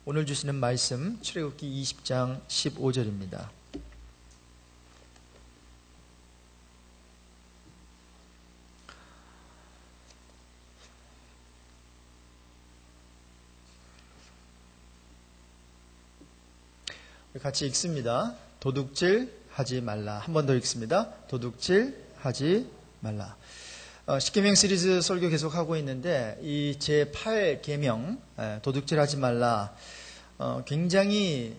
오늘 주시는 말씀 출애굽기 20장 15절입니다. 같이 읽습니다. 도둑질 하지 말라. 한 번 더 읽습니다. 도둑질 하지 말라. 십계명 시리즈 설교 계속하고 있는데 이 제8계명 도둑질 하지 말라 굉장히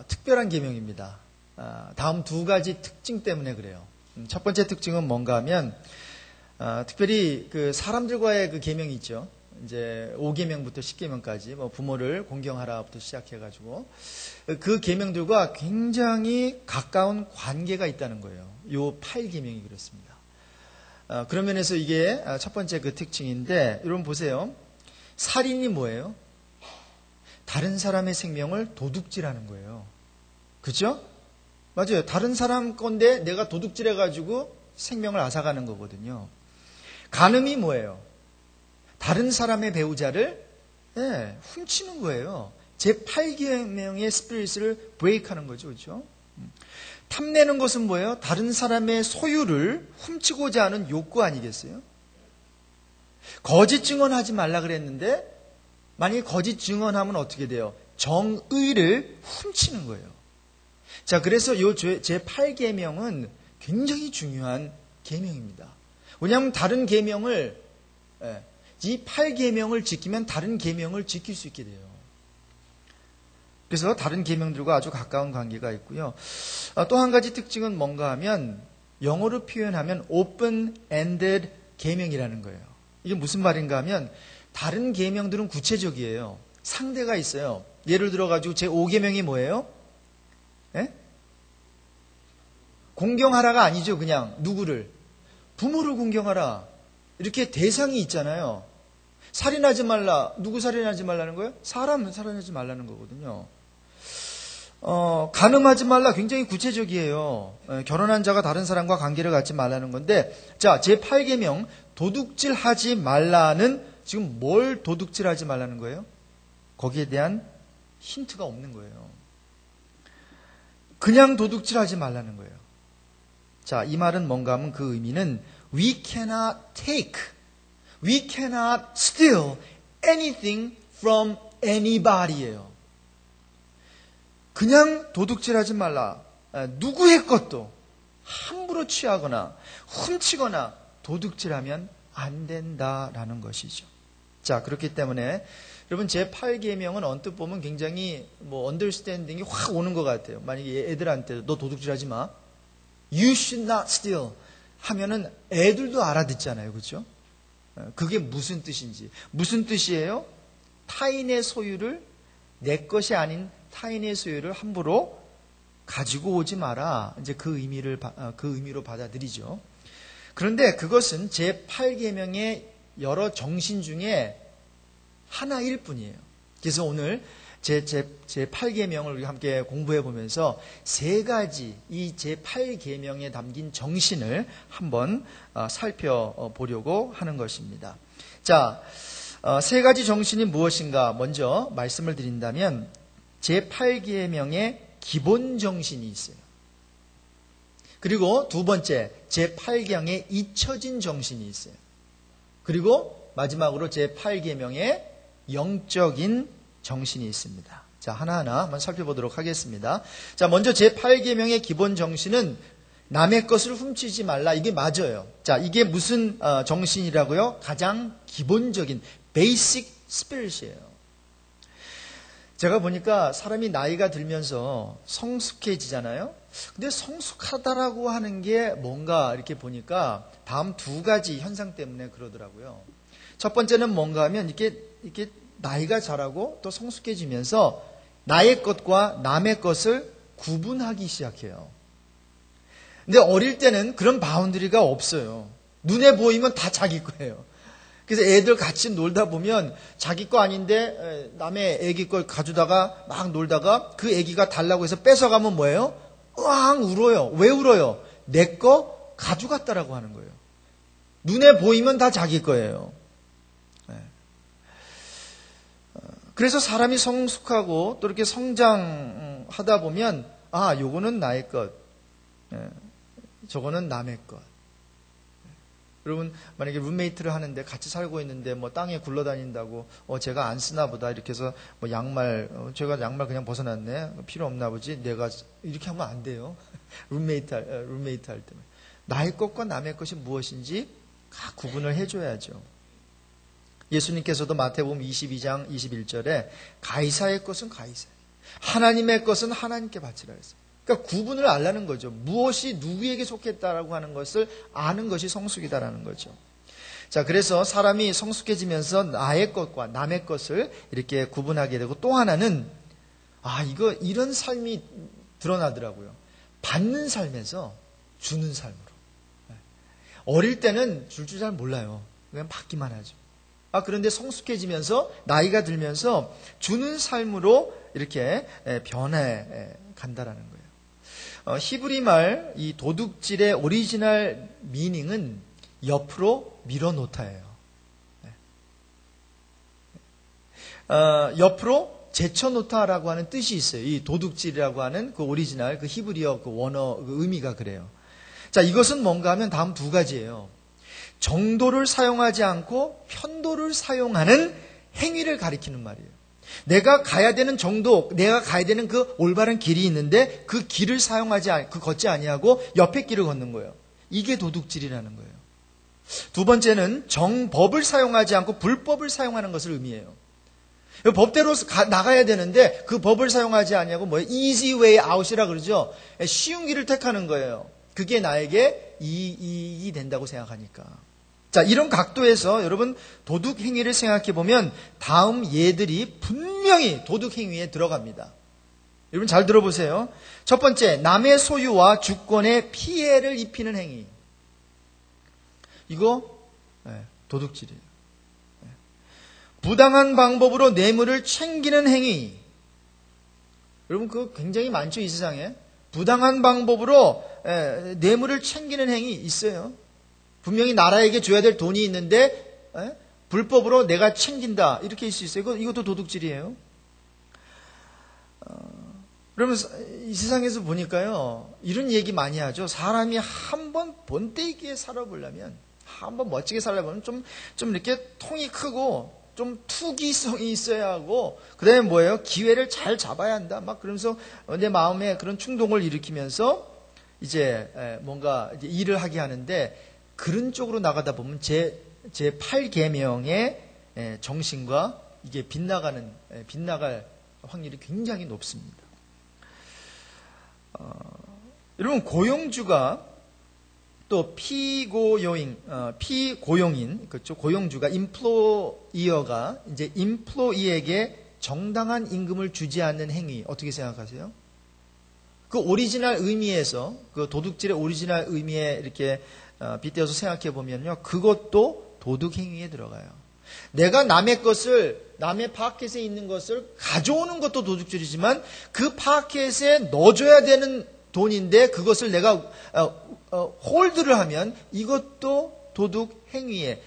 특별한 계명입니다. 다음 두 가지 특징 때문에 그래요. 첫 번째 특징은 뭔가 하면 특별히 그 사람들과의 그 계명이 있죠. 이제 5계명부터 10계명까지 뭐 부모를 공경하라부터 시작해가지고 그 계명들과 굉장히 가까운 관계가 있다는 거예요. 요 8계명이 그렇습니다. 그런 면에서 이게 첫 번째 그 특징인데 여러분 보세요. 살인이 뭐예요? 다른 사람의 생명을 도둑질하는 거예요. 그죠? 맞아요. 다른 사람 건데 내가 도둑질해가지고 생명을 앗아가는 거거든요. 간음이 뭐예요? 다른 사람의 배우자를 훔치는 거예요. 제8계명의 스피릿을 브레이크하는 거죠. 그렇죠? 탐내는 것은 뭐예요? 다른 사람의 소유를 훔치고자 하는 욕구 아니겠어요? 거짓 증언하지 말라 그랬는데 만약에 거짓 증언하면 어떻게 돼요? 정의를 훔치는 거예요. 자, 그래서 이 제8계명은 굉장히 중요한 계명입니다. 왜냐하면 다른 계명을 이 8계명을 지키면 다른 계명을 지킬 수 있게 돼요. 그래서 다른 계명들과 아주 가까운 관계가 있고요. 또 한 가지 특징은 뭔가 하면 영어로 표현하면 open-ended 계명이라는 거예요. 이게 무슨 말인가 하면 다른 계명들은 구체적이에요. 상대가 있어요. 예를 들어가지고 제5계명이 뭐예요? 공경하라가 아니죠. 그냥 누구를? 부모를 공경하라. 이렇게 대상이 있잖아요. 살인하지 말라. 누구 살인하지 말라는 거예요? 사람 살인하지 말라는 거거든요. 간음하지 말라. 굉장히 구체적이에요. 결혼한 자가 다른 사람과 관계를 갖지 말라는 건데, 자, 제8계명 도둑질 하지 말라는 지금 뭘 도둑질 하지 말라는 거예요? 거기에 대한 힌트가 없는 거예요. 그냥 도둑질 하지 말라는 거예요. 자, 이 말은 뭔가 하면 그 의미는 We cannot take, we cannot steal anything from anybody예요. 그냥 도둑질하지 말라. 누구의 것도 함부로 취하거나 훔치거나 도둑질하면 안 된다라는 것이죠. 자, 그렇기 때문에 여러분 제8계명은 언뜻 보면 굉장히 언더스탠딩이 확 오는 것 같아요. 만약에 애들한테 너 도둑질하지 마. You should not steal. 하면은 애들도 알아듣잖아요. 그렇죠? 그게 무슨 뜻인지. 무슨 뜻이에요? 타인의 소유를 내 것이 아닌 타인의 소유를 함부로 가지고 오지 마라. 이제 그 의미로 받아들이죠. 그런데 그것은 제8계명의 여러 정신 중에 하나일 뿐이에요. 그래서 오늘 제8계명을 우리 함께 공부해 보면서 세 가지 이 제8계명에 담긴 정신을 한번 살펴보려고 하는 것입니다. 자, 세 가지 정신이 무엇인가 먼저 말씀을 드린다면 제8계명의 기본 정신이 있어요. 그리고 두 번째 제8계명의 잊혀진 정신이 있어요. 그리고 마지막으로 제8계명의 영적인 정신이 있습니다. 자, 하나하나 한번 살펴보도록 하겠습니다. 자, 먼저 제8계명의 기본 정신은 남의 것을 훔치지 말라. 이게 맞아요. 자, 이게 무슨 정신이라고요? 가장 기본적인 베이직 스피릿이에요. 제가 보니까 사람이 나이가 들면서 성숙해지잖아요. 근데 성숙하다라고 하는 게 뭔가 이렇게 보니까 다음 두 가지 현상 때문에 그러더라고요. 첫 번째는 뭔가 하면 이렇게 나이가 자라고 또 성숙해지면서 나의 것과 남의 것을 구분하기 시작해요. 근데 어릴 때는 그런 바운더리가 없어요. 눈에 보이면 다 자기 거예요. 그래서 애들 같이 놀다 보면 자기 거 아닌데 남의 애기 걸 가져다가 막 놀다가 그 애기가 달라고 해서 뺏어가면 뭐예요? 으앙 울어요. 왜 울어요? 내 거 가져갔다라고 하는 거예요. 눈에 보이면 다 자기 거예요. 그래서 사람이 성숙하고 또 이렇게 성장하다 보면 요거는 나의 것, 저거는 남의 것. 여러분 만약에 룸메이트를 하는데 같이 살고 있는데 뭐 땅에 굴러다닌다고 제가 안 쓰나 보다 이렇게 해서 뭐 양말 제가 양말 그냥 벗어놨네 필요 없나 보지 내가 이렇게 하면 안 돼요. 룸메이트 할 때 나의 것과 남의 것이 무엇인지 각 구분을 해줘야죠. 예수님께서도 마태복음 22장 21절에 가이사의 것은 가이사, 하나님의 것은 하나님께 바치라 했어요. 그러니까 구분을 알라는 거죠. 무엇이 누구에게 속했다라고 하는 것을 아는 것이 성숙이다라는 거죠. 자, 그래서 사람이 성숙해지면서 나의 것과 남의 것을 이렇게 구분하게 되고 또 하나는 이런 삶이 드러나더라고요. 받는 삶에서 주는 삶으로. 어릴 때는 줄 줄 잘 몰라요. 그냥 받기만 하죠. 그런데 성숙해지면서 나이가 들면서 주는 삶으로 이렇게 변해 간다라는 거예요. 히브리 말 이 도둑질의 오리지널 미닝은 옆으로 밀어놓다예요. 옆으로 제쳐놓다라고 하는 뜻이 있어요. 이 도둑질이라고 하는 그 오리지널 그 히브리어 그 원어 그 의미가 그래요. 자, 이것은 뭔가 하면 다음 두 가지예요. 정도를 사용하지 않고 편도를 사용하는 행위를 가리키는 말이에요. 내가 가야 되는 정도, 내가 가야 되는 그 올바른 길이 있는데 그 길을 걷지 아니하고 옆에 길을 걷는 거예요. 이게 도둑질이라는 거예요. 두 번째는 정법을 사용하지 않고 불법을 사용하는 것을 의미해요. 법대로 나가야 되는데 그 법을 사용하지 아니하고 easy way out이라 그러죠. 쉬운 길을 택하는 거예요. 그게 나에게 이익이 된다고 생각하니까. 자, 이런 각도에서 여러분 도둑 행위를 생각해 보면 다음 예들이 분명히 도둑 행위에 들어갑니다. 여러분 잘 들어보세요. 첫 번째, 남의 소유와 주권에 피해를 입히는 행위. 이거 도둑질이에요. 부당한 방법으로 뇌물을 챙기는 행위. 여러분 그거 굉장히 많죠, 이 세상에. 부당한 방법으로 뇌물을 챙기는 행위 있어요. 분명히 나라에게 줘야 될 돈이 있는데 불법으로 내가 챙긴다 이렇게 있을 수 있어요. 이것도 도둑질이에요. 그러면 이 세상에서 보니까요 이런 얘기 많이 하죠. 사람이 한번 본때있게 살아보려면 한번 멋지게 살아보면 좀 이렇게 통이 크고 좀 투기성이 있어야 하고 그다음에 뭐예요? 기회를 잘 잡아야 한다. 막 그러면서 내 마음에 그런 충동을 일으키면서 이제 뭔가 이제 일을 하게 하는데 그런 쪽으로 나가다 보면 제 8계명의 정신과 이게 빗나갈 확률이 굉장히 높습니다. 여러분 고용주가 또 피고용인 그렇죠. 고용주가 임플로이어가 이제 임플로이에게 정당한 임금을 주지 않는 행위 어떻게 생각하세요? 그 오리지널 의미에서 그 도둑질의 오리지널 의미에 이렇게 빗대어서 생각해 보면요, 그것도 도둑 행위에 들어가요. 내가 남의 파켓에 있는 것을 가져오는 것도 도둑질이지만 그 파켓에 넣어줘야 되는 돈인데 그것을 내가 홀드를 하면 이것도 도둑 행위에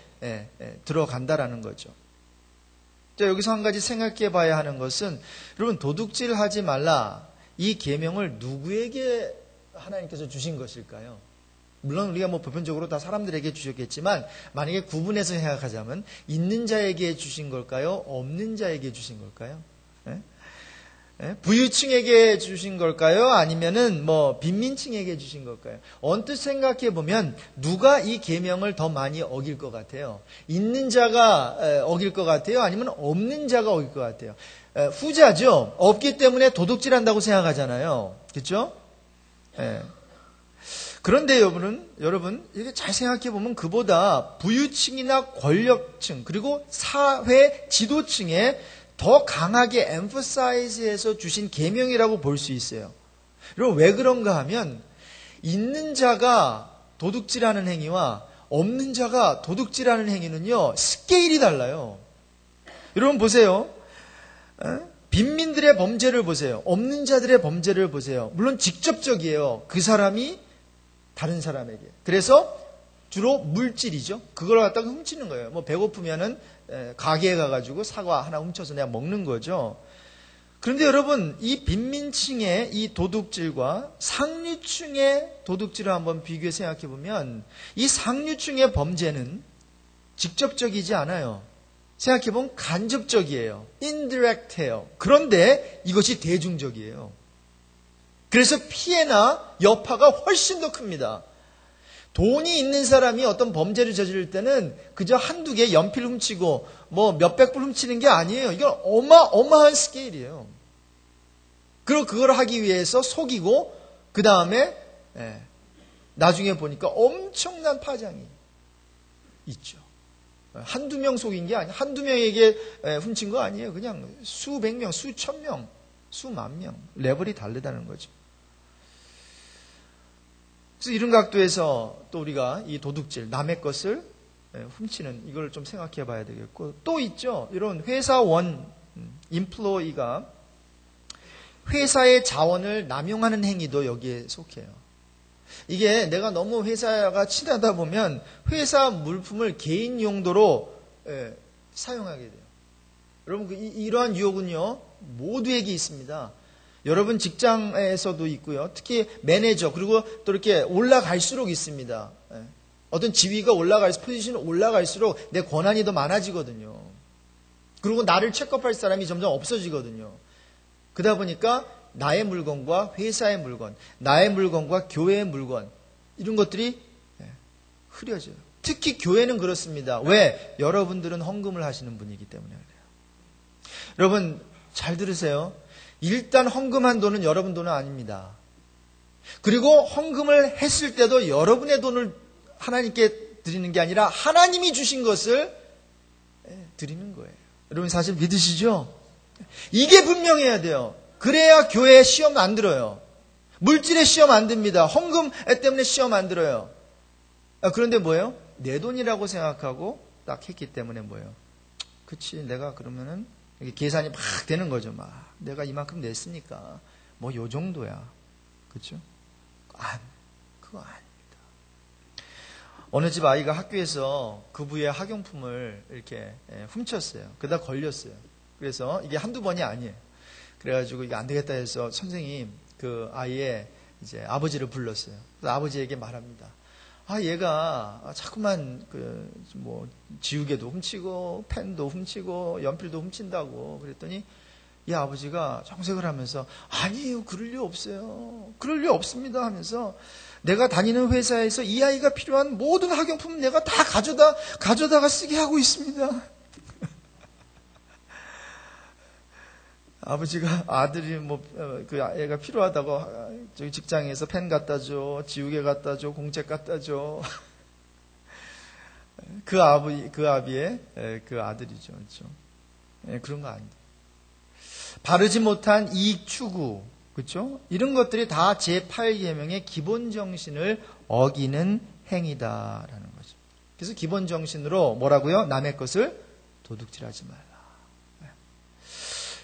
들어간다라는 거죠. 자, 여기서 한 가지 생각해 봐야 하는 것은 여러분 도둑질 하지 말라 이 계명을 누구에게 하나님께서 주신 것일까요? 물론 우리가 보편적으로 다 사람들에게 주셨겠지만 만약에 구분해서 생각하자면 있는 자에게 주신 걸까요? 없는 자에게 주신 걸까요? 부유층에게 주신 걸까요? 아니면은 빈민층에게 주신 걸까요? 언뜻 생각해 보면 누가 이 계명을 더 많이 어길 것 같아요? 있는 자가 어길 것 같아요? 아니면 없는 자가 어길 것 같아요? 후자죠. 없기 때문에 도둑질한다고 생각하잖아요. 그렇죠? 그런데 여러분 이게 잘 생각해 보면 그보다 부유층이나 권력층 그리고 사회 지도층에 더 강하게 emphasize해서 주신 계명이라고 볼 수 있어요. 여러분 왜 그런가 하면 있는 자가 도둑질하는 행위와 없는 자가 도둑질하는 행위는요 스케일이 달라요. 여러분 보세요. 빈민들의 범죄를 보세요. 없는 자들의 범죄를 보세요. 물론 직접적이에요. 그 사람이 다른 사람에게. 그래서 주로 물질이죠. 그걸 갖다가 훔치는 거예요. 배고프면은 가게에 가가지고 사과 하나 훔쳐서 내가 먹는 거죠. 그런데 여러분, 이 빈민층의 이 도둑질과 상류층의 도둑질을 한번 비교해 생각해 보면 이 상류층의 범죄는 직접적이지 않아요. 생각해 보면 간접적이에요. indirect해요. 그런데 이것이 대중적이에요. 그래서 피해나 여파가 훨씬 더 큽니다. 돈이 있는 사람이 어떤 범죄를 저지를 때는 그저 한두 개 연필 훔치고 뭐 몇백 불 훔치는 게 아니에요. 이건 어마어마한 스케일이에요. 그리고 그걸 하기 위해서 속이고 그 다음에 나중에 보니까 엄청난 파장이 있죠. 한두 명 속인 게 아니에요. 한두 명에게 훔친 거 아니에요. 그냥 수백 명, 수천 명, 수만 명. 레벨이 다르다는 거죠. 그래서 이런 각도에서 또 우리가 이 도둑질, 남의 것을 훔치는 이걸 좀 생각해 봐야 되겠고, 또 있죠. 이런 회사원, 인플로이가 회사의 자원을 남용하는 행위도 여기에 속해요. 이게 내가 너무 회사가 친하다 보면 회사 물품을 개인 용도로 사용하게 돼요. 여러분, 이러한 유혹은요, 모두에게 있습니다. 여러분 직장에서도 있고요. 특히 매니저, 그리고 또 이렇게 올라갈수록 있습니다. 어떤 지위가 포지션이 올라갈수록 내 권한이 더 많아지거든요. 그리고 나를 체크업할 사람이 점점 없어지거든요. 그러다 보니까 나의 물건과 회사의 물건, 나의 물건과 교회의 물건, 이런 것들이 흐려져요. 특히 교회는 그렇습니다. 왜? 여러분들은 헌금을 하시는 분이기 때문에 그래요. 여러분 잘 들으세요. 일단 헌금한 돈은 여러분 돈은 아닙니다. 그리고 헌금을 했을 때도 여러분의 돈을 하나님께 드리는 게 아니라 하나님이 주신 것을 드리는 거예요. 여러분 사실 믿으시죠? 이게 분명해야 돼요. 그래야 교회에 시험 안 들어요. 물질에 시험 안 듭니다. 헌금 때문에 시험 안 들어요. 그런데 뭐예요? 내 돈이라고 생각하고 딱 했기 때문에 뭐예요? 그치, 내가 그러면은 계산이 막 되는 거죠. 막 내가 이만큼 냈으니까 뭐 요 정도야. 그렇죠? 그거 아닙니다. 어느 집 아이가 학교에서 그부의 학용품을 이렇게 훔쳤어요. 그러다 걸렸어요. 그래서 이게 한두 번이 아니에요. 그래가지고 이게 안 되겠다 해서 선생님 그 아이의 이제 아버지를 불렀어요. 그래서 아버지에게 말합니다. 얘가 자꾸만 뭐 지우개도 훔치고 펜도 훔치고 연필도 훔친다고 그랬더니 이 아버지가 정색을 하면서 아니에요, 그럴 리 없어요. 그럴 리 없습니다 하면서 내가 다니는 회사에서 이 아이가 필요한 모든 학용품 내가 다 가져다가 쓰게 하고 있습니다. 아버지가 아들이 그 애가 필요하다고 저기 직장에서 펜 갖다 줘, 지우개 갖다 줘, 공책 갖다 줘. 그 아비의 그 아들이죠, 그렇죠? 그런 거 아닙니다. 바르지 못한 이익 추구, 그렇죠? 이런 것들이 다 제8계명의 기본 정신을 어기는 행위다라는 거죠. 그래서 기본 정신으로 뭐라고요? 남의 것을 도둑질하지 말라.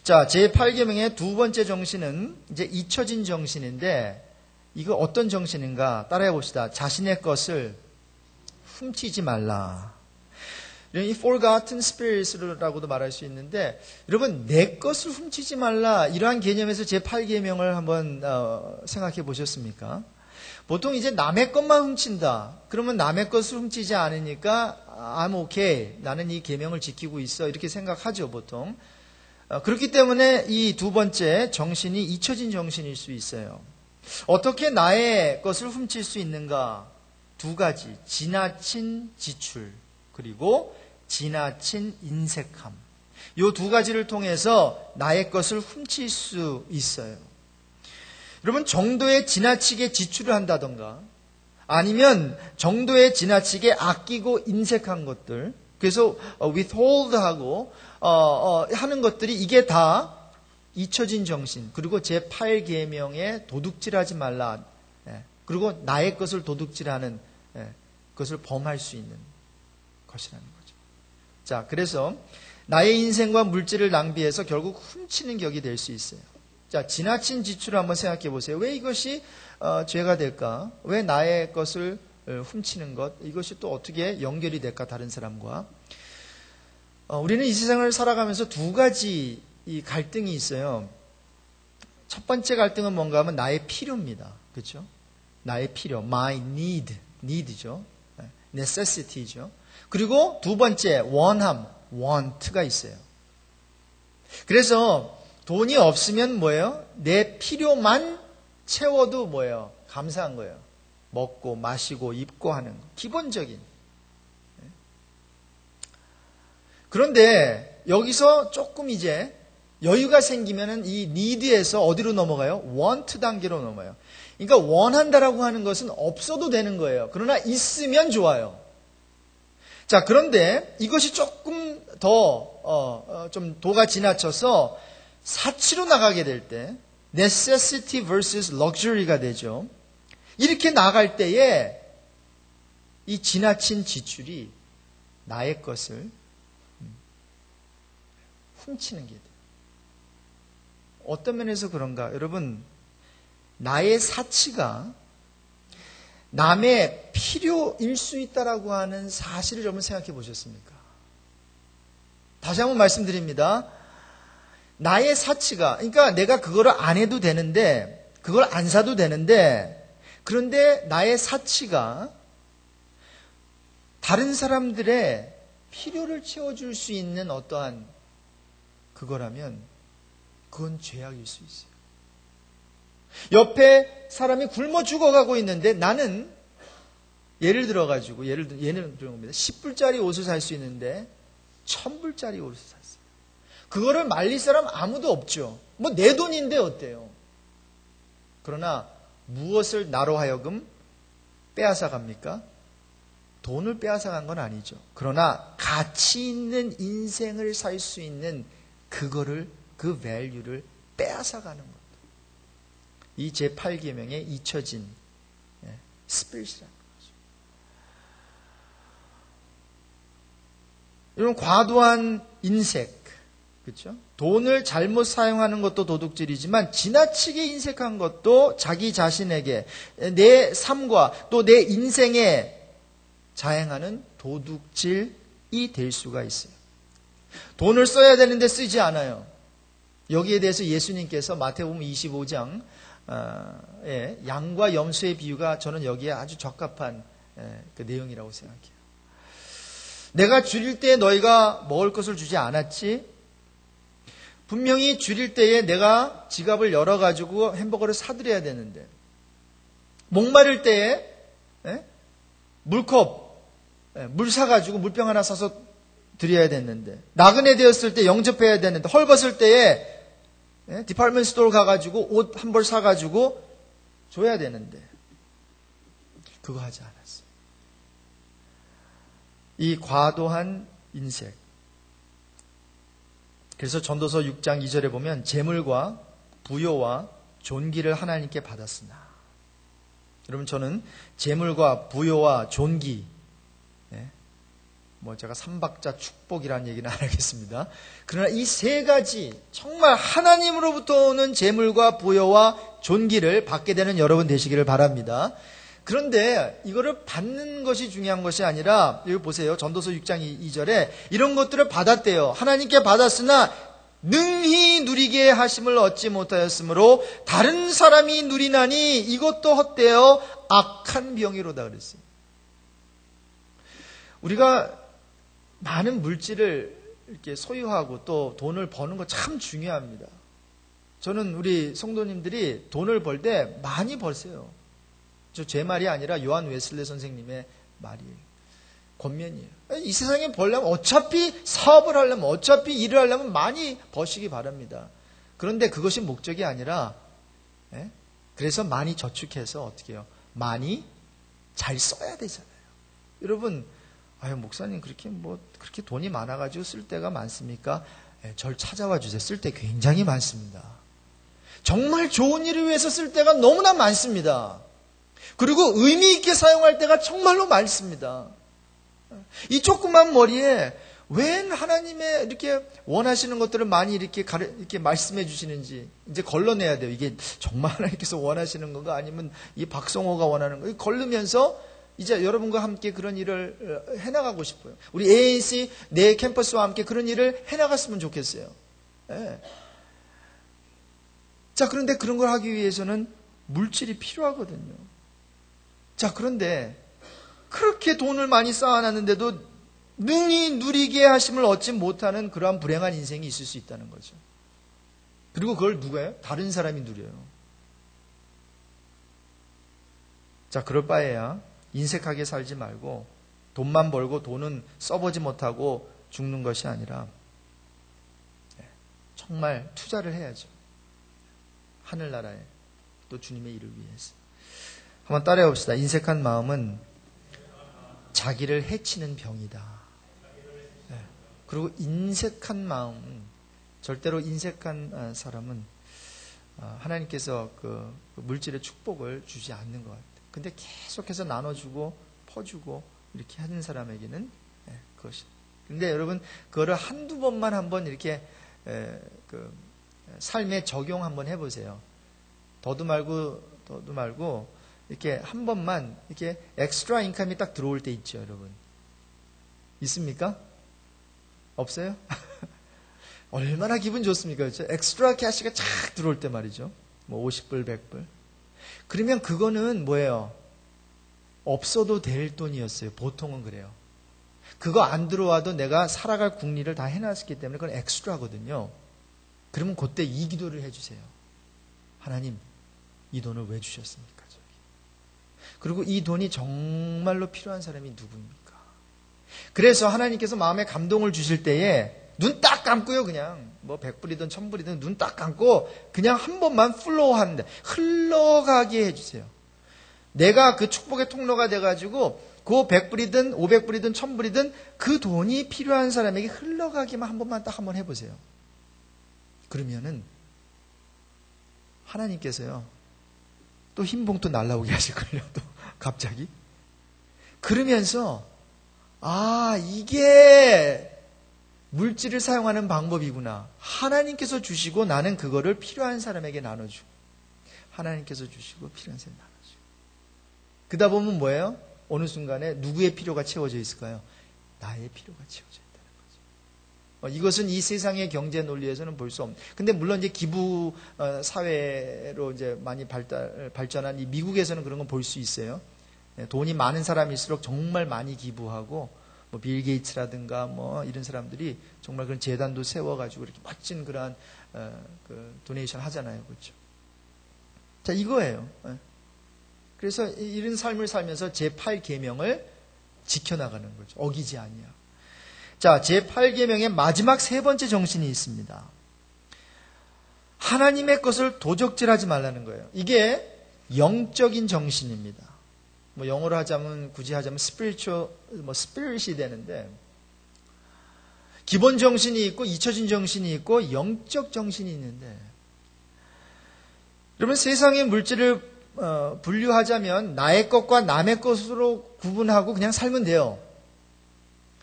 자, 제8계명의 두 번째 정신은 이제 잊혀진 정신인데, 이거 어떤 정신인가 따라해 봅시다. 자신의 것을 훔치지 말라. 이 forgotten spirit라고도 말할 수 있는데, 여러분 내 것을 훔치지 말라, 이러한 개념에서 제8계명을 한번 생각해 보셨습니까? 보통 이제 남의 것만 훔친다. 그러면 남의 것을 훔치지 않으니까 I'm okay, 나는 이 계명을 지키고 있어, 이렇게 생각하죠, 보통. 그렇기 때문에 이 두 번째 정신이 잊혀진 정신일 수 있어요. 어떻게 나의 것을 훔칠 수 있는가? 두 가지, 지나친 지출, 그리고 지나친 인색함. 이 두 가지를 통해서 나의 것을 훔칠 수 있어요. 여러분, 정도에 지나치게 지출을 한다던가, 아니면 정도에 지나치게 아끼고 인색한 것들, 그래서 withhold하고 하는 것들이, 이게 다 잊혀진 정신, 그리고 제8계명에 도둑질하지 말라, 그리고 나의 것을 도둑질하는 것을 범할 수 있는 것이라는 거죠. 자, 그래서 나의 인생과 물질을 낭비해서 결국 훔치는 격이 될 수 있어요. 자, 지나친 지출을 한번 생각해 보세요. 왜 이것이 죄가 될까? 왜 나의 것을 훔치는 것, 이것이 또 어떻게 연결이 될까, 다른 사람과? 우리는 이 세상을 살아가면서 두 가지 이 갈등이 있어요. 첫 번째 갈등은 뭔가 하면 나의 필요입니다. 그렇죠? 나의 필요, my need죠. necessity죠. 그리고 두 번째 원함, want가 있어요. 그래서 돈이 없으면 뭐예요? 내 필요만 채워도 뭐예요? 감사한 거예요. 먹고 마시고 입고 하는 거. 기본적인. 그런데 여기서 조금 이제 여유가 생기면은 이 need에서 어디로 넘어가요? want 단계로 넘어요. 그러니까 원한다라고 하는 것은 없어도 되는 거예요. 그러나 있으면 좋아요. 자, 그런데 이것이 조금 더 좀 도가 지나쳐서 사치로 나가게 될 때 necessity versus luxury가 되죠. 이렇게 나갈 때에 이 지나친 지출이 나의 것을 훔치는 게 돼요. 어떤 면에서 그런가? 여러분, 나의 사치가 남의 필요일 수 있다라고 하는 사실을 여러분 생각해 보셨습니까? 다시 한번 말씀드립니다. 나의 사치가, 그러니까 내가 그거를 안 해도 되는데, 그걸 안 사도 되는데, 그런데 나의 사치가 다른 사람들의 필요를 채워줄 수 있는 어떠한 그거라면 그건 죄악일 수 있어요. 옆에 사람이 굶어 죽어가고 있는데 나는 예를 들어가지고 예를 들는 겁니다. 10불짜리 옷을 살 수 있는데 1000불짜리 옷을 샀어요. 그거를 말릴 사람 아무도 없죠. 뭐 내 돈인데 어때요? 그러나 무엇을 나로 하여금 빼앗아 갑니까? 돈을 빼앗아 간 건 아니죠. 그러나 가치 있는 인생을 살 수 있는 그거를, 그 밸류를 빼앗아 가는 것. 이 제8계명에 잊혀진 스피릿이라는 거죠. 이런 과도한 인색, 그렇죠? 돈을 잘못 사용하는 것도 도둑질이지만 지나치게 인색한 것도 자기 자신에게 내 삶과 또 내 인생에 자행하는 도둑질이 될 수가 있어요. 돈을 써야 되는데 쓰지 않아요. 여기에 대해서 예수님께서 마태복음 25장 양과 염소의 비유가 저는 여기에 아주 적합한 그 내용이라고 생각해요. 내가 줄일 때 너희가 먹을 것을 주지 않았지? 분명히 줄일 때에 내가 지갑을 열어가지고 햄버거를 사드려야 되는데, 목마를 때에 물 사가지고 물병 하나 사서 드려야 됐는데, 나그네 되었을 때 영접해야 되는데, 헐벗을 때에 디파트먼트 스토어 가가지고 옷 한 벌 사가지고 줘야 되는데 그거 하지 않았어요. 이 과도한 인색. 그래서 전도서 6장 2절에 보면 재물과 부요와 존귀를 하나님께 받았으나, 여러분 저는 재물과 부요와 존귀, 제가 삼박자 축복이라는 얘기는 안 하겠습니다. 그러나 이 세 가지 정말 하나님으로부터 오는 재물과 부여와 존귀를 받게 되는 여러분 되시기를 바랍니다. 그런데 이거를 받는 것이 중요한 것이 아니라, 여기 보세요. 전도서 6장 2절에 이런 것들을 받았대요. 하나님께 받았으나 능히 누리게 하심을 얻지 못하였으므로 다른 사람이 누리나니 이것도 헛되어 악한 병이로다 그랬어요. 우리가 많은 물질을 이렇게 소유하고 또 돈을 버는 거 참 중요합니다. 저는 우리 성도님들이 돈을 벌 때 많이 벌세요. 제 말이 아니라 요한 웨슬레 선생님의 말이에요. 권면이에요. 이 세상에 벌려면 어차피 사업을 하려면 어차피 일을 하려면 많이 버시기 바랍니다. 그런데 그것이 목적이 아니라, 그래서 많이 저축해서 어떻게 해요? 많이 잘 써야 되잖아요. 여러분, 목사님 그렇게 돈이 많아가지고 쓸 때가 많습니까? 절 찾아와 주세요. 쓸 때 굉장히 많습니다. 정말 좋은 일을 위해서 쓸 때가 너무나 많습니다. 그리고 의미 있게 사용할 때가 정말로 많습니다. 이 조그만 머리에 왜 하나님의 이렇게 원하시는 것들을 많이 이렇게 말씀해 주시는지 이제 걸러내야 돼요. 이게 정말 하나님께서 원하시는 건가 아니면 이 박성호가 원하는 건가? 걸르면서 이제 여러분과 함께 그런 일을 해나가고 싶어요. 우리 ANC 내 캠퍼스와 함께 그런 일을 해나갔으면 좋겠어요. 예. 자, 그런데 그런 걸 하기 위해서는 물질이 필요하거든요. 자, 그런데 그렇게 돈을 많이 쌓아놨는데도 능히 누리게 하심을 얻지 못하는 그러한 불행한 인생이 있을 수 있다는 거죠. 그리고 그걸 누가요? 다른 사람이 누려요. 자, 그럴 바에야 인색하게 살지 말고 돈만 벌고 돈은 써보지 못하고 죽는 것이 아니라 정말 투자를 해야죠. 하늘나라에 또 주님의 일을 위해서. 한번 따라해 봅시다. 인색한 마음은 자기를 해치는 병이다. 네. 그리고 인색한 마음은, 절대로 인색한 사람은 하나님께서 그 물질의 축복을 주지 않는 것 같아요. 근데 계속해서 나눠주고 퍼주고 이렇게 하는 사람에게는 그것이. 근데 여러분 그거를 한두 번만 한번 이렇게 그 삶에 적용 한번 해보세요. 더도 말고 이렇게 한 번만 이렇게 엑스트라 인컴이 딱 들어올 때 있죠, 여러분. 있습니까? 없어요? 얼마나 기분 좋습니까? 그렇죠? 엑스트라 캐시가 착 들어올 때 말이죠. 뭐 50불, 100불. 그러면 그거는 뭐예요? 없어도 될 돈이었어요. 보통은 그래요. 그거 안 들어와도 내가 살아갈 국리를 다 해놨기 때문에 그건 엑스트라거든요. 그러면 그때 이 기도를 해주세요. 하나님, 이 돈을 왜 주셨습니까? 저기. 그리고 이 돈이 정말로 필요한 사람이 누굽니까? 그래서 하나님께서 마음에 감동을 주실 때에 눈 딱 감고요, 그냥. 뭐 100불이든 1000불이든 눈 딱 감고 그냥 한 번만 플로우 하는데 흘러가게 해주세요. 내가 그 축복의 통로가 돼가지고 그 100불이든 500불이든 1000불이든 그 돈이 필요한 사람에게 흘러가기만 한 번만 딱 한번 해보세요. 그러면은 하나님께서요 또 흰 봉투 날라오게 하실걸요. 또 갑자기. 그러면서 이게 물질을 사용하는 방법이구나. 하나님께서 주시고 나는 그거를 필요한 사람에게 나눠주고, 하나님께서 주시고 필요한 사람에게 나눠주고. 그러다 보면 뭐예요? 어느 순간에 누구의 필요가 채워져 있을까요? 나의 필요가 채워져 있다는 거죠. 이것은 이 세상의 경제 논리에서는 볼 수 없는. 근데 물론 이제 기부 사회로 이제 많이 발전한 이 미국에서는 그런 건 볼 수 있어요. 돈이 많은 사람일수록 정말 많이 기부하고, 뭐 빌 게이츠라든가 뭐 이런 사람들이 정말 그런 재단도 세워가지고 이렇게 멋진 그러한 그 도네이션 하잖아요, 그렇죠? 자, 이거예요. 그래서 이런 삶을 살면서 제8계명을 지켜나가는 거죠. 어기지 아니야. 자, 제8계명의 마지막 세 번째 정신이 있습니다. 하나님의 것을 도적질하지 말라는 거예요. 이게 영적인 정신입니다. 뭐 영어로 하자면 굳이 하자면 스피릿이 되는데, 기본 정신이 있고 잊혀진 정신이 있고 영적 정신이 있는데, 여러분 세상의 물질을 분류하자면 나의 것과 남의 것으로 구분하고 그냥 살면 돼요.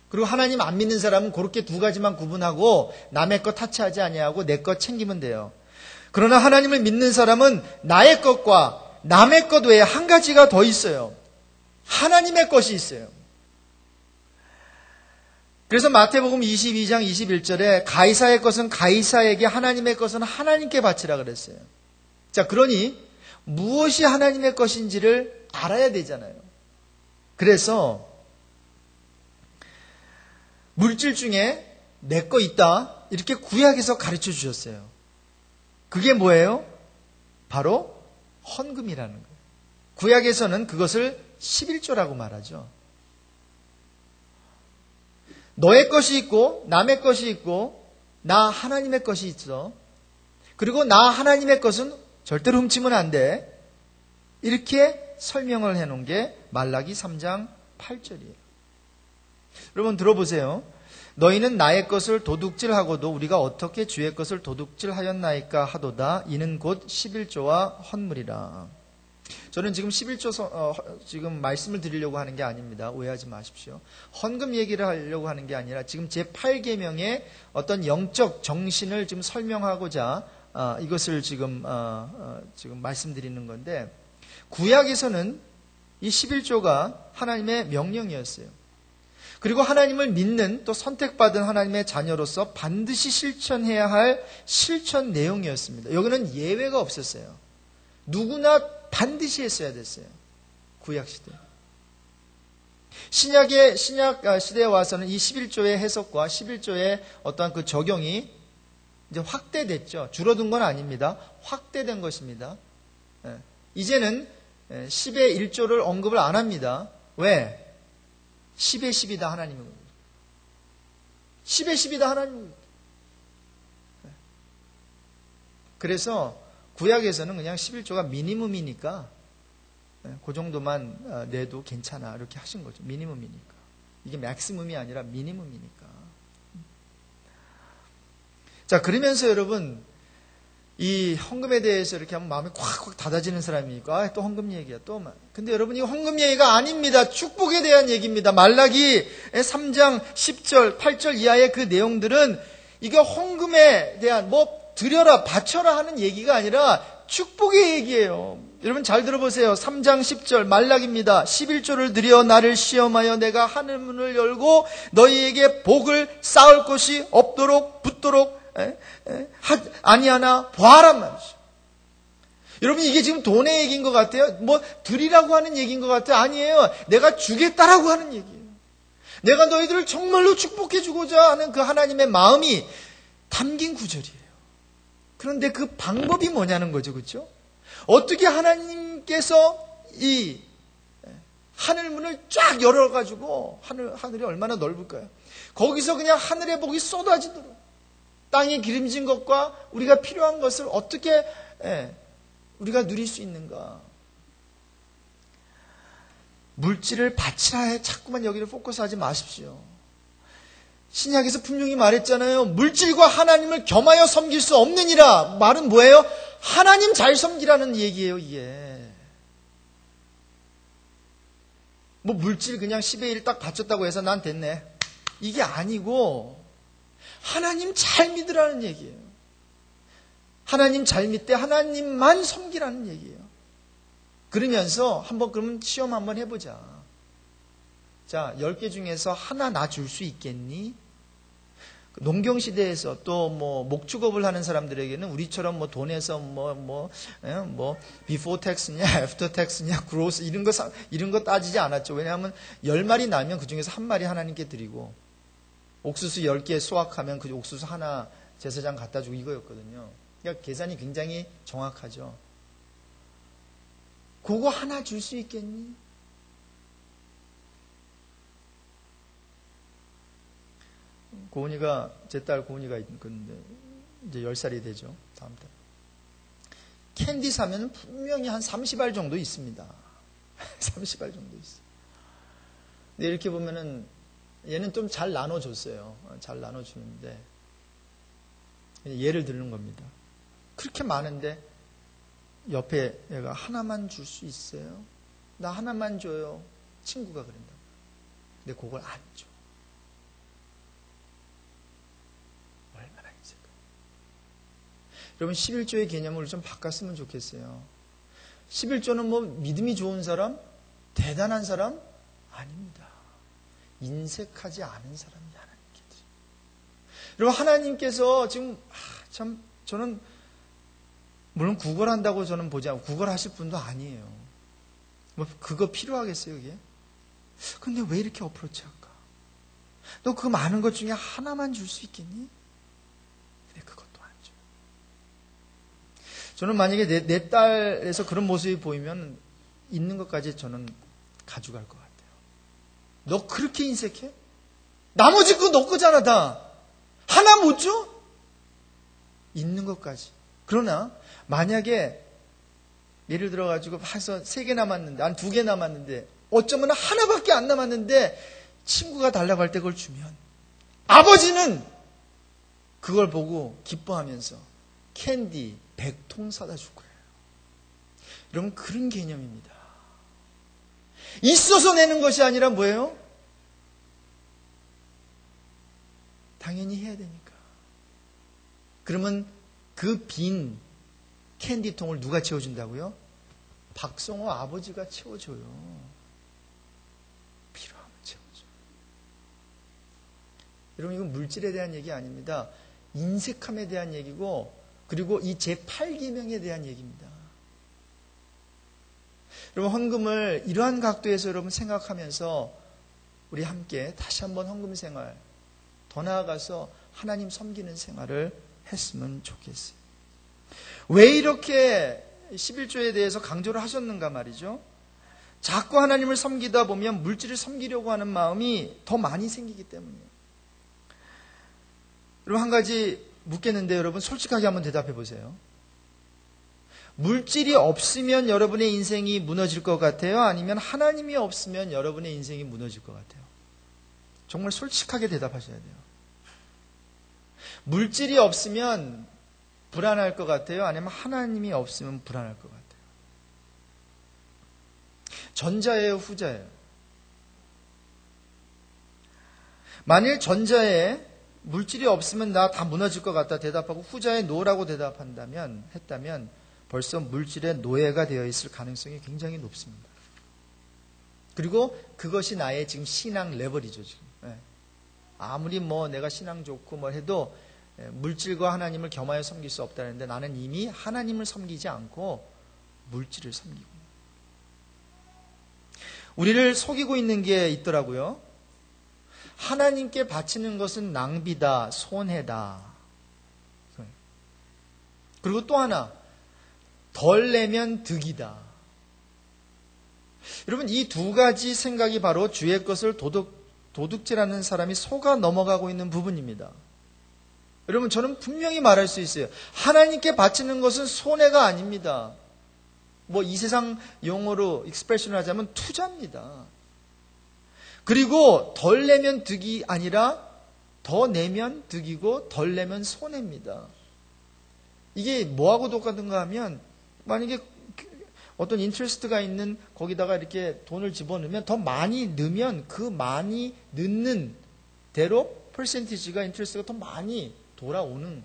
그리고 하나님 안 믿는 사람은 그렇게 두 가지만 구분하고 남의 것 타치하지 아니하고 내 것 챙기면 돼요. 그러나 하나님을 믿는 사람은 나의 것과 남의 것 외에 한 가지가 더 있어요. 하나님의 것이 있어요. 그래서 마태복음 22장 21절에 가이사의 것은 가이사에게, 하나님의 것은 하나님께 바치라 그랬어요. 자, 그러니 무엇이 하나님의 것인지를 알아야 되잖아요. 그래서 물질 중에 내 거 있다 이렇게 구약에서 가르쳐 주셨어요. 그게 뭐예요? 바로 헌금이라는 거예요. 구약에서는 그것을 11조라고 말하죠. 너의 것이 있고 남의 것이 있고 나 하나님의 것이 있어. 그리고 나 하나님의 것은 절대로 훔치면 안 돼. 이렇게 설명을 해놓은 게 말라기 3장 8절이에요. 여러분 들어보세요. 너희는 나의 것을 도둑질하고도 우리가 어떻게 주의 것을 도둑질하였나이까 하도다. 이는 곧 11조와 헌물이라. 저는 지금 11조 지금 말씀을 드리려고 하는 게 아닙니다. 오해하지 마십시오. 헌금 얘기를 하려고 하는 게 아니라 지금 제8계명의 어떤 영적 정신을 지금 설명하고자 이것을 지금 말씀드리는 건데, 구약에서는 이 11조가 하나님의 명령이었어요. 그리고 하나님을 믿는 또 선택받은 하나님의 자녀로서 반드시 실천해야 할 실천 내용이었습니다. 여기는 예외가 없었어요. 누구나 반드시 했어야 됐어요. 구약시대. 신약 시대에 와서는 이 11조의 해석과 11조의 어떠한 그 적용이 이제 확대됐죠. 줄어든 건 아닙니다. 확대된 것입니다. 이제는 10의 1조를 언급을 안 합니다. 왜? 10의 10이다 하나님은. 10의 10이다 하나님은. 그래서 구약에서는 그냥 11조가 미니멈이니까 그 정도만 내도 괜찮아 이렇게 하신 거죠. 미니멈이니까. 이게 맥시멈이 아니라 미니멈이니까. 자, 그러면서 여러분 이 헌금에 대해서 이렇게 하면 마음이 콱콱 닫아지는 사람이 있고, 또 헌금 얘기야, 또. 근데 여러분, 이 헌금 얘기가 아닙니다. 축복에 대한 얘기입니다. 말라기 3장 10절, 8절 이하의 그 내용들은 이게 헌금에 대한, 드려라, 바쳐라 하는 얘기가 아니라 축복의 얘기예요. 여러분 잘 들어보세요. 3장 10절 말라기입니다. 11조를 드려 나를 시험하여 내가 하늘 문을 열고 너희에게 복을 쌓을 것이 없도록 붙도록 아니하나 보아란 말이죠. 여러분 이게 지금 돈의 얘기인 것 같아요? 드리라고 하는 얘기인 것 같아요? 아니에요. 내가 주겠다라고 하는 얘기예요. 내가 너희들을 정말로 축복해 주고자 하는 그 하나님의 마음이 담긴 구절이에요. 그런데 그 방법이 뭐냐는 거죠. 그렇죠? 어떻게 하나님께서 이 하늘 문을 쫙 열어가지고 하늘이 얼마나 넓을까요? 거기서 그냥 하늘의 복이 쏟아지도록 땅에 기름진 것과 우리가 필요한 것을 어떻게 우리가 누릴 수 있는가? 물질을 바치라 자꾸만 여기를 포커스하지 마십시오. 신약에서 분명히 말했잖아요. 물질과 하나님을 겸하여 섬길 수 없느니라. 말은 뭐예요? 하나님 잘 섬기라는 얘기예요, 이게. 물질 그냥 10의 1 딱 바쳤다고 해서 난 됐네. 이게 아니고 하나님 잘 믿으라는 얘기예요. 하나님 잘 믿되 하나님만 섬기라는 얘기예요. 그러면서 그러면 시험 한번 해보자. 자, 10개 중에서 하나 나 줄 수 있겠니? 농경시대에서 또 목축업을 하는 사람들에게는 우리처럼 돈에서 before tax냐, after tax냐, gross 이런 거 따지지 않았죠. 왜냐하면 10마리 나면 그 중에서 한 마리 하나님께 드리고 옥수수 10개 수확하면 그 옥수수 하나 제사장 갖다 주고 이거였거든요. 그러니까 계산이 굉장히 정확하죠. 그거 하나 줄 수 있겠니? 제 딸 고은이가 있는데 이제 10살이 되죠. 다음 달. 캔디 사면 분명히 한 30알 정도 있습니다. 30알 정도 있어요. 근데 이렇게 보면은 얘는 좀 잘 나눠줬어요. 잘 나눠주는데 예를 드는 겁니다. 그렇게 많은데 옆에 얘가 하나만 줄 수 있어요? 나 하나만 줘요. 친구가 그런다. 근데 그걸 안 줘. 얼마나 있을까? 여러분 11조의 개념을 좀 바꿨으면 좋겠어요. 11조는 믿음이 좋은 사람, 대단한 사람 아닙니다. 인색하지 않은 사람이 하나님께 드립니다. 여러분 하나님께서 지금 저는 물론 구걸한다고 저는 보지 않고 구걸하실 분도 아니에요. 그거 필요하겠어요 이게? 근데 왜 이렇게 어프로치할까? 너 그 많은 것 중에 하나만 줄 수 있겠니? 왜 그것도 안 줘? 저는 만약에 내 딸에서 그런 모습이 보이면 있는 것까지 저는 가져갈 것 같아요. 너 그렇게 인색해? 나머지 거 너 거잖아 다. 하나 못 줘? 있는 것까지. 그러나 만약에 예를 들어가지고 해서 3개 남았는데 한 2개 남았는데 어쩌면 하나밖에 안 남았는데 친구가 달라고 할 때 그걸 주면 아버지는 그걸 보고 기뻐하면서 캔디 100통 사다 줄 거예요. 여러분 그런 개념입니다. 있어서 내는 것이 아니라 뭐예요? 당연히 해야 되니까. 그러면 그 빈 캔디통을 누가 채워준다고요? 박성호 아버지가 채워줘요. 필요하면 채워줘요. 여러분, 이건 물질에 대한 얘기 아닙니다. 인색함에 대한 얘기고, 그리고 이 제8계명에 대한 얘기입니다. 여러분, 헌금을 이러한 각도에서 여러분 생각하면서 우리 함께 다시 한번 헌금 생활, 더 나아가서 하나님 섬기는 생활을 했으면 좋겠어요. 왜 이렇게 11조에 대해서 강조를 하셨는가 말이죠. 자꾸 하나님을 섬기다 보면 물질을 섬기려고 하는 마음이 더 많이 생기기 때문이에요. 여러분, 한 가지 묻겠는데 여러분 솔직하게 한번 대답해 보세요. 물질이 없으면 여러분의 인생이 무너질 것 같아요? 아니면 하나님이 없으면 여러분의 인생이 무너질 것 같아요? 정말 솔직하게 대답하셔야 돼요. 물질이 없으면 불안할 것 같아요? 아니면 하나님이 없으면 불안할 것 같아요? 전자예요, 후자예요? 만일 전자에 물질이 없으면 나 다 무너질 것 같다 대답하고 후자에 노라고 했다면 벌써 물질의 노예가 되어 있을 가능성이 굉장히 높습니다. 그리고 그것이 나의 지금 신앙 레벨이죠, 지금. 아무리 내가 신앙 좋고 해도 물질과 하나님을 겸하여 섬길 수 없다는데 나는 이미 하나님을 섬기지 않고 물질을 섬기고 있는 거예요. 우리를 속이고 있는 게 있더라고요. 하나님께 바치는 것은 낭비다, 손해다. 그리고 또 하나, 덜 내면 득이다. 여러분, 이 두 가지 생각이 바로 주의 것을 도둑질하는 사람이 속아 넘어가고 있는 부분입니다. 여러분, 저는 분명히 말할 수 있어요. 하나님께 바치는 것은 손해가 아닙니다. 이 세상 용어로 익스프레션을 하자면 투자입니다. 그리고 덜 내면 득이 아니라 더 내면 득이고 덜 내면 손해입니다. 이게 뭐하고 똑같은가 하면 만약에 어떤 인트레스트가 있는 거기다가 이렇게 돈을 집어넣으면 더 많이 넣으면 그 많이 넣는 대로 퍼센티지가 인트레스트가 더 많이 돌아오는.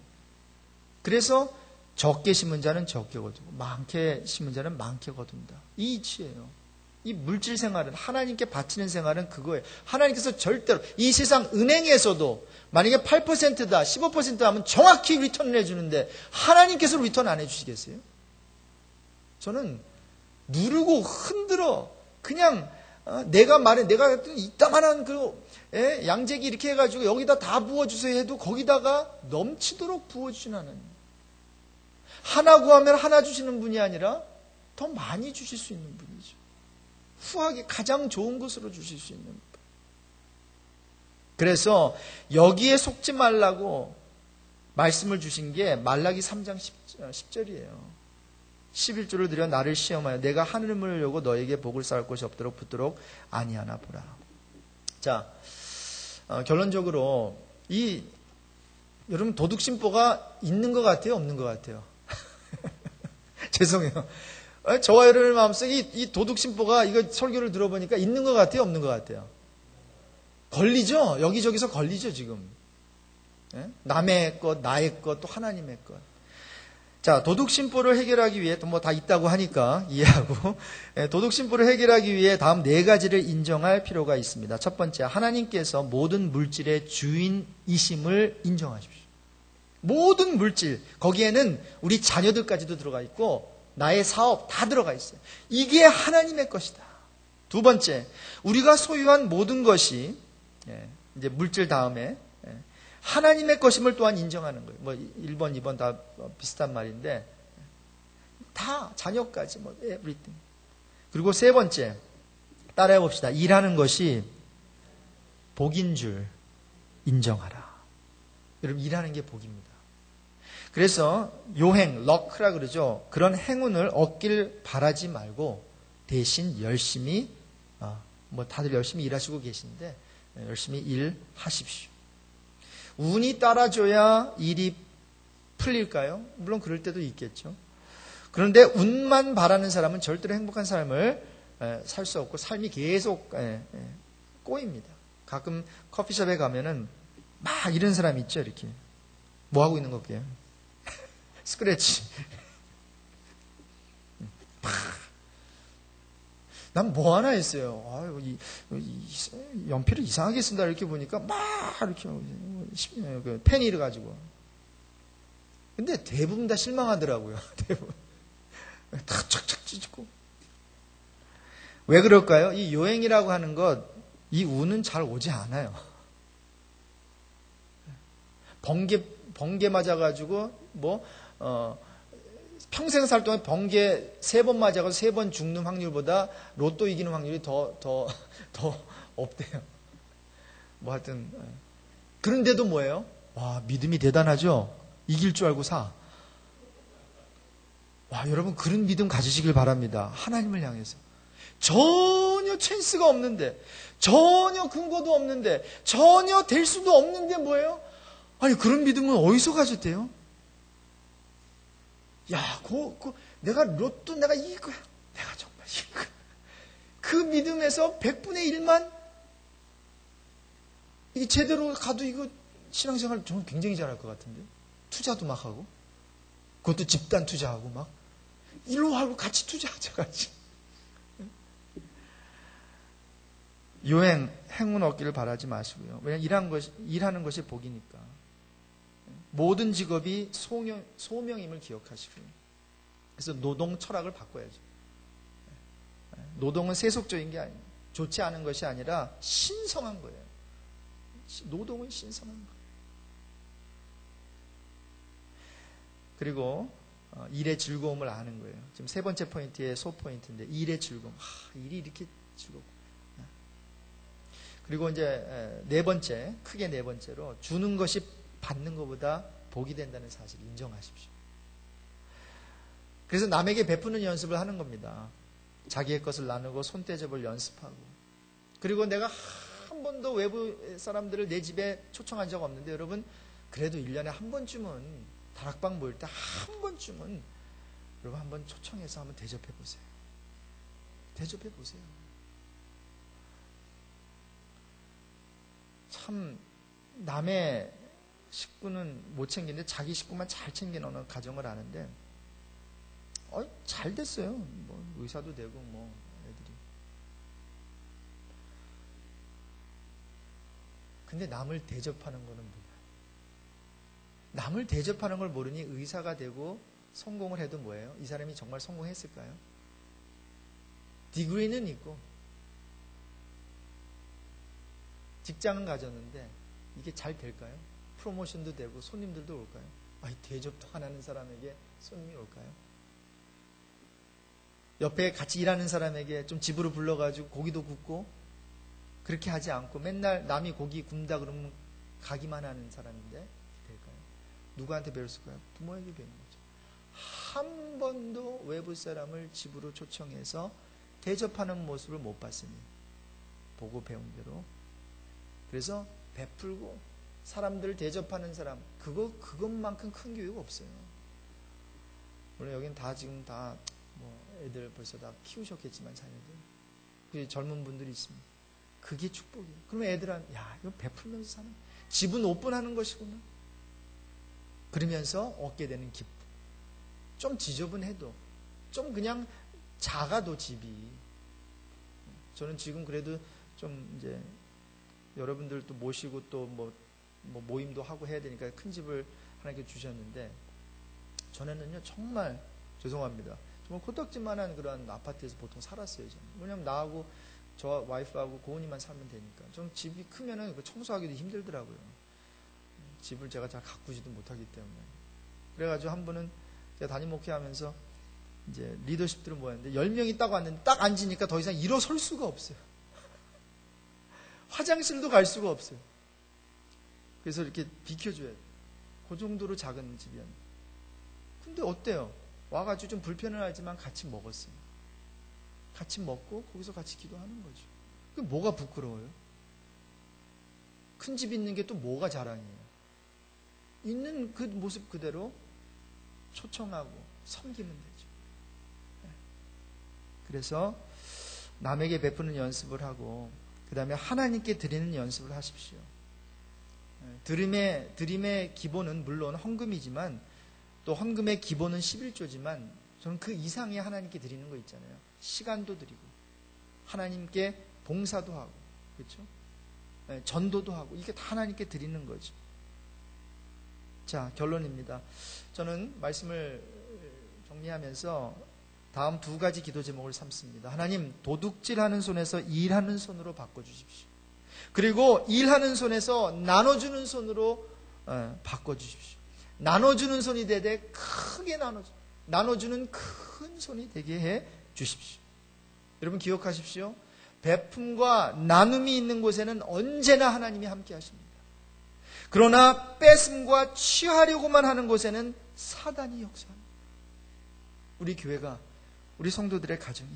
그래서 적게 심은 자는 적게 거두고 많게 심은 자는 많게 거둔다. 이 이치예요. 이 물질 생활은 하나님께 바치는 생활은 그거예요. 하나님께서 절대로 이 세상 은행에서도 만약에 8%다 15% 하면 정확히 리턴을 해주는데 하나님께서 리턴 안 해주시겠어요? 저는 누르고 흔들어 그냥 내가 이따만한 양재기 이렇게 해가지고 여기다 다 부어주세요 해도 거기다가 넘치도록 부어주시는 하나님. 하나 구하면 하나 주시는 분이 아니라 더 많이 주실 수 있는 분이죠. 후하게 가장 좋은 것으로 주실 수 있는 분. 그래서 여기에 속지 말라고 말씀을 주신 게 말라기 3장 10절이에요. 11조를 들여 나를 시험하여 내가 하늘을 열고 너에게 복을 쌓을 것이 없도록 붙도록 아니하나 보라. 자, 결론적으로 여러분 도둑심보가 있는 것 같아요? 없는 것 같아요? 죄송해요. 저와 여러분의 마음속에 이 도둑심보가 이거 설교를 들어보니까 있는 것 같아요? 없는 것 같아요? 걸리죠? 여기저기서 걸리죠, 지금. 남의 것, 나의 것, 또 하나님의 것. 자, 도둑심보를 해결하기 위해, 또 다 있다고 하니까 이해하고, 도둑심보를 해결하기 위해 다음 4가지를 인정할 필요가 있습니다. 첫 번째, 하나님께서 모든 물질의 주인이심을 인정하십시오. 모든 물질, 거기에는 우리 자녀들까지도 들어가 있고, 나의 사업 다 들어가 있어요. 이게 하나님의 것이다. 두 번째, 우리가 소유한 모든 것이 이제 물질 다음에 하나님의 것임을 또한 인정하는 거예요. 1번, 2번 다 비슷한 말인데 다 자녀까지 everything. 그리고 세 번째, 따라해 봅시다. 일하는 것이 복인 줄 인정하라. 여러분, 일하는 게 복입니다. 그래서 요행, 럭크라 그러죠. 그런 행운을 얻길 바라지 말고 대신 열심히 다들 열심히 일하시고 계신데 열심히 일하십시오. 운이 따라줘야 일이 풀릴까요? 물론 그럴 때도 있겠죠. 그런데 운만 바라는 사람은 절대로 행복한 삶을 살 수 없고 삶이 계속 꼬입니다. 가끔 커피숍에 가면은 막 이런 사람이 있죠. 이렇게 뭐 하고 있는 거게요? 스크래치. 난 뭐 하나 했어요. 아유, 연필을 이상하게 쓴다 이렇게 보니까 막 이렇게 그 펜을 가지고. 근데 대부분 다 실망하더라고요. 대부분 다 착착 찢고. 왜 그럴까요? 이 요행이라고 하는 것, 이 운은 잘 오지 않아요. 번개 맞아가지고 평생 살 동안 번개 3번 맞아가지고 3번 죽는 확률보다 로또 이기는 확률이 더 없대요. 뭐 하여튼. 그런데도 뭐예요? 와, 믿음이 대단하죠? 이길 줄 알고 사. 와, 여러분, 그런 믿음 가지시길 바랍니다. 하나님을 향해서. 전혀 찬스가 없는데, 전혀 근거도 없는데, 전혀 될 수도 없는데 뭐예요? 아니, 그런 믿음은 어디서 가졌대요? 야, 내가 로또 내가 이길 거야. 내가 정말 이길 거야. 그 믿음에서 100분의 1만 이게 제대로 가도 이거 신앙생활 저는 굉장히 잘할 것 같은데. 투자도 막 하고. 그것도 집단 투자하고 막. 일로 하고 같이 투자하자, 같이. 요행, 행운 얻기를 바라지 마시고요. 왜냐하면 일하는 것이 복이니까. 모든 직업이 소명임을 기억하시고요. 그래서 노동 철학을 바꿔야죠. 노동은 세속적인 게 아니에요. 좋지 않은 것이 아니라 신성한 거예요. 노동은 신성한 거예요. 그리고 일의 즐거움을 아는 거예요. 지금 3번째 포인트의 소포인트인데 일의 즐거움. 일이 이렇게 즐겁고. 그리고 이제 4번째, 크게 4번째로 주는 것이 받는 것보다 복이 된다는 사실을 인정하십시오. 그래서 남에게 베푸는 연습을 하는 겁니다. 자기의 것을 나누고 손대접을 연습하고. 그리고 내가 한 번도 외부 사람들을 내 집에 초청한 적 없는데 여러분 그래도 1년에 한 번쯤은 다락방 모일 때 한 번쯤은 여러분 한번 초청해서 한번 대접해 보세요. 대접해 보세요. 참 남의 식구는 못 챙기는데 자기 식구만 잘 챙겨놓는 가정을 아는데 잘 됐어요. 뭐 의사도 되고 뭐 애들이. 근데 남을 대접하는 거는 몰라요. 남을 대접하는 걸 모르니 의사가 되고 성공을 해도 뭐예요? 이 사람이 정말 성공했을까요? 디그리는 있고 직장은 가졌는데 이게 잘 될까요? 프로모션도 되고 손님들도 올까요? 대접도 안 하는 사람에게 손님이 올까요? 옆에 같이 일하는 사람에게 좀 집으로 불러가지고 고기도 굽고 그렇게 하지 않고 맨날 남이 고기 굽다 그러면 가기만 하는 사람인데 될까요? 누구한테 배웠을까요? 부모에게 배운 거죠. 한 번도 외부 사람을 집으로 초청해서 대접하는 모습을 못 봤으니 보고 배운 대로. 그래서 베풀고 사람들을 대접하는 사람, 그것만큼 큰 교육 없어요. 물론 여긴 다 지금 다 애들 벌써 다 키우셨겠지만 자녀들. 그 젊은 분들이 있습니다. 그게 축복이에요. 그러면 애들한테 이거 베풀면서 사는 집은 오픈하는 것이구나. 그러면서 얻게 되는 기쁨. 좀 지저분해도 좀 그냥 작아도 집이. 저는 지금 그래도 좀 이제 여러분들도 모시고 또 뭐 모임도 하고 해야 되니까 큰 집을 하나님께 주셨는데 전에는요 정말 죄송합니다. 정말 코딱지만한 그런 아파트에서 보통 살았어요. 저는. 왜냐면 나하고 저 와이프하고 고은이만 살면 되니까. 좀 집이 크면은 청소하기도 힘들더라고요. 집을 제가 잘 가꾸지도 못하기 때문에. 그래가지고 한 번은 제가 담임 목회하면서 이제 리더십들을 모였는데 10명이 딱 왔는데 딱 앉으니까 더 이상 일어설 수가 없어요. 화장실도 갈 수가 없어요. 그래서 이렇게 비켜줘야 돼요. 그 정도로 작은 집이었는데. 근데 어때요? 와가지고 좀 불편은 하지만 같이 먹었어요. 같이 먹고 거기서 같이 기도하는 거죠. 그게 뭐가 부끄러워요? 큰 집 있는 게 또 뭐가 자랑이에요? 있는 그 모습 그대로 초청하고 섬기면 되죠. 그래서 남에게 베푸는 연습을 하고 그 다음에 하나님께 드리는 연습을 하십시오. 드림의 기본은 물론 헌금이지만 또 헌금의 기본은 11조지만 저는 그 이상의 하나님께 드리는 거 있잖아요. 시간도 드리고 하나님께 봉사도 하고, 그렇죠? 전도도 하고, 이게 다 하나님께 드리는 거죠. 자, 결론입니다. 저는 말씀을 정리하면서 다음 두 가지 기도 제목을 삼습니다. 하나님, 도둑질하는 손에서 일하는 손으로 바꿔주십시오. 그리고 일하는 손에서 나눠주는 손으로 바꿔주십시오. 나눠주는 손이 되되 크게 나눠주는 큰 손이 되게 해 주십시오. 여러분 기억하십시오. 베품과 나눔이 있는 곳에는 언제나 하나님이 함께 하십니다. 그러나 뺏음과 취하려고만 하는 곳에는 사단이 역사합니다. 우리 교회가, 우리 성도들의 가정이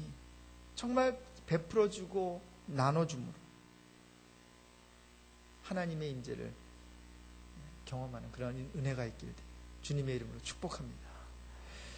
정말 베풀어주고 나눠줌으로 하나님의 임재를 경험하는 그런 은혜가 있길 주님의 이름으로 축복합니다.